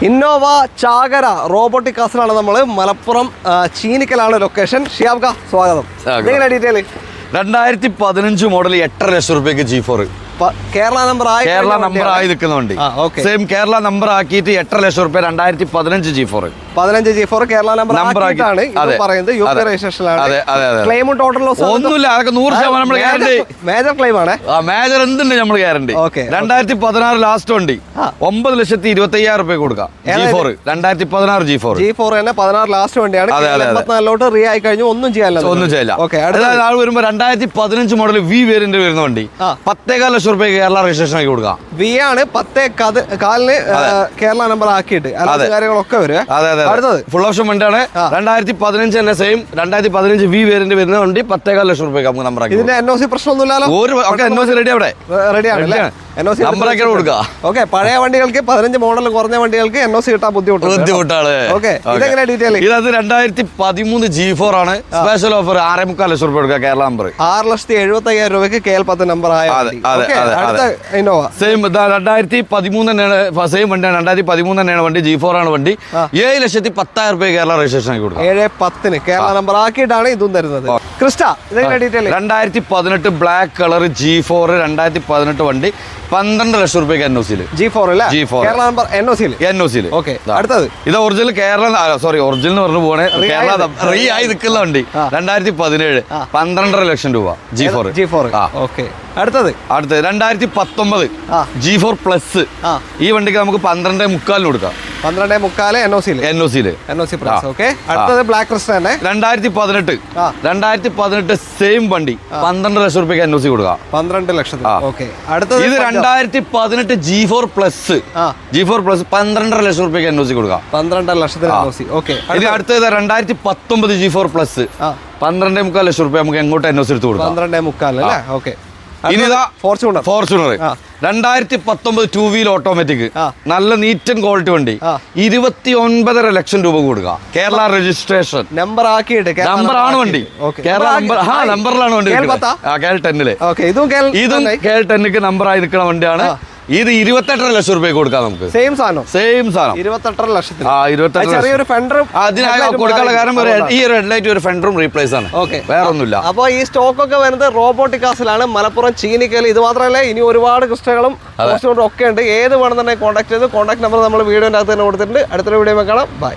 Innova ചാകര robotic കാസിലാണ് നമ്മൾ Malappuram ചീനിക്കലാണ് location. ഷിയാബ്ക സ്വാഗതം. എങ്ങനെയാണ് ഡീറ്റെയിൽ? 2015 മോഡൽ 8.5 ലക്ഷം രൂപയ്ക്ക് G4 കേരള നമ്പർ ആയി നിൽക്കുന്ന വണ്ടി. സെയിം കേരള നമ്പർ ആക്കിയിട്ട് 8.5 ലക്ഷം രൂപ 2015 G4 G4 കേരള നമ്പർ ആക്കിയിട്ടാണ് പറയുന്നത്. യുപി രജിസ്ട്രേഷനിലാണ്. ക്ലെയിമും ടോട്ടൽ ലോസ് ഒന്നുമില്ല, അതൊക്കെ 100% ഗ്യാരണ്ടി. മേജർ ക്ലെയിം ആണ്. മേജർ എന്തുണ്ട് നമ്മൾ ഗ്യാരണ്ടി. 2016 ലാസ്റ്റ് വണ്ടി 9,25,000 രൂപ കൊടുക്കാം. G4 2016 G4 തന്നെ 16 ലാസ്റ്റ് വണ്ടിയാണ്. 84 റീ ആയി കഴിഞ്ഞു, ഒന്നും ചെയ്യാനില്ല. ആൾ വരുമ്പോ 2015 മോഡൽ വി വേരിയന്റ് വരുന്ന വണ്ടി 10.4 ലക്ഷം രൂപ കേരള രജിസ്ട്രേഷൻ ആക്കി കൊടുക്കാം. വി ആണ് 10.4 കേരള നമ്പർ ആക്കിയിട്ട് കാര്യങ്ങളൊക്കെ വരും. അടുത്തത് ഫുൾ ഓപ്ഷൻ വണ്ടിയാണ്. 2015 തന്നെ സെയിം 2015 വി വേരിയന്റ് വരുന്ന വണ്ടി 10.4 ലക്ഷം രൂപ നമുക്ക് നമ്പർ ആക്കി. ഇതിന്റെ NOC പ്രശ്നമൊന്നുമില്ലല്ലോ. NOC റെഡി അവിടെ റെഡിയാണ്. ഓക്കെ, പഴയ വണ്ടികൾക്ക് 15 മോഡൽ കുറഞ്ഞ വണ്ടികൾക്ക് NOC കിട്ടാൻ ബുദ്ധിമുട്ടാണ്. ഇത് 2013 G4 ആണ്. സ്പെഷ്യൽ ഓഫർ 6.4 ലക്ഷം രൂപ കൊടുക്കുക. കേരള നമ്പർ 6,75,000 രൂപയ്ക്ക് KL10 നമ്പർ ആയ സെയിം 2013 തന്നെയാണ്. സെയിം വണ്ടിയാണ് 2013 തന്നെയാണ് വണ്ടി. G4 ആണ് വണ്ടി. 7,10,000 രൂപ കേരള രജിസ്ട്രേഷൻ ആക്കി കൊടുക്കുക. 7,10 കേരള നമ്പർ ആക്കിയിട്ടാണ് ഇതും തരുന്നത്. ക്രിസ്റ്റ 2018 ബ്ലാക്ക് കളർ G4 2018 വണ്ടി 12 ലക്ഷം രൂപയ്ക്ക് NOC G4 Kerala number NOC. അടുത്തത് ഇത് ഒറിജിനൽ കേരള ഒറിജിനൽ എന്ന് പറഞ്ഞു പോണേ. കേരള റീ ആയി നിൽക്കുന്ന വണ്ടി 2017 12.5 ലക്ഷം രൂപ G4. അടുത്തത് 2019 G4 പ്ലസ്. ഈ വണ്ടിക്ക് നമുക്ക് 12.25 കൊടുക്കാം. 12.25 NOC പ്ലസ്. അടുത്തത് ബ്ലാക്ക് ക്രിസ്റ്റ തന്നെ 2018 സെയിം വണ്ടി 12 ലക്ഷം രൂപയ്ക്ക് NOC കൊടുക്കാം. 12 ലക്ഷത്തിന്. അടുത്തത് ഇത് 2018 G4 പ്ലസ് 12.5 ലക്ഷം രൂപയ്ക്ക് NOC കൊടുക്കാം. 12 ലക്ഷത്തിന് NOC. ഇത് അടുത്തത് 2019 G4 പ്ലസ് 12.25 ലക്ഷം രൂപ നമുക്ക് എങ്ങോട്ട് NOC എടുത്ത് കൊടുക്കാം. 12.25 അല്ലേ? ഓക്കെ. ഇനിതാ ഫോർച്യൂണർ 2019 ടൂ വീൽ ഓട്ടോമാറ്റിക് നല്ല നീറ്റ് ആൻഡ് ക്വാളിറ്റി വണ്ടി 29.5 ലക്ഷം രൂപ കൊടുക്കുക. കേരള രജിസ്ട്രേഷൻ നമ്പർ ആക്കിയിട്ട് നമ്പർ ആണ് വണ്ടി. കേരള നമ്പറിലാണ് വണ്ടി. ഇതും KL10 നമ്പർ ആയി നിൽക്കുന്ന വണ്ടിയാണ്. ഇത് 28.5 ലക്ഷം രൂപ കൊടുക്കാം നമുക്ക്. സെയിം സാധനം 28.5 ലക്ഷത്തിന്. ചെറിയൊരു ഫെൻഡറും കൊടുക്കാനുള്ള കാരണം ഈ ഒരു ഹെഡ്ലൈറ്റ് ഒരു ഫെൻഡറും റീപ്ലേസ് ആണ്. വേറെ ഒന്നുമില്ല. അപ്പോൾ ഈ സ്റ്റോക്ക് ഒക്കെ വരുന്നത് റോബോട്ടിക് കാസിലാണ് മലപ്പുറം ചീനിക്കൽ. ഇത് മാത്രമല്ല, ഇനി ഒരുപാട് ക്രിസ്റ്റകളും ഒക്കെ ഉണ്ട്. ഏത് വേണമെന്നുണ്ടെങ്കിൽ കോൺടാക്ട് ചെയ്ത് കോൺടാക്ട് നമ്പർ നമ്മൾ വീഡിയോന്റെ അകത്ത് തന്നെ കൊടുത്തിട്ടുണ്ട്. അടുത്തൊരു വീഡിയോ കാണാം. ബൈ.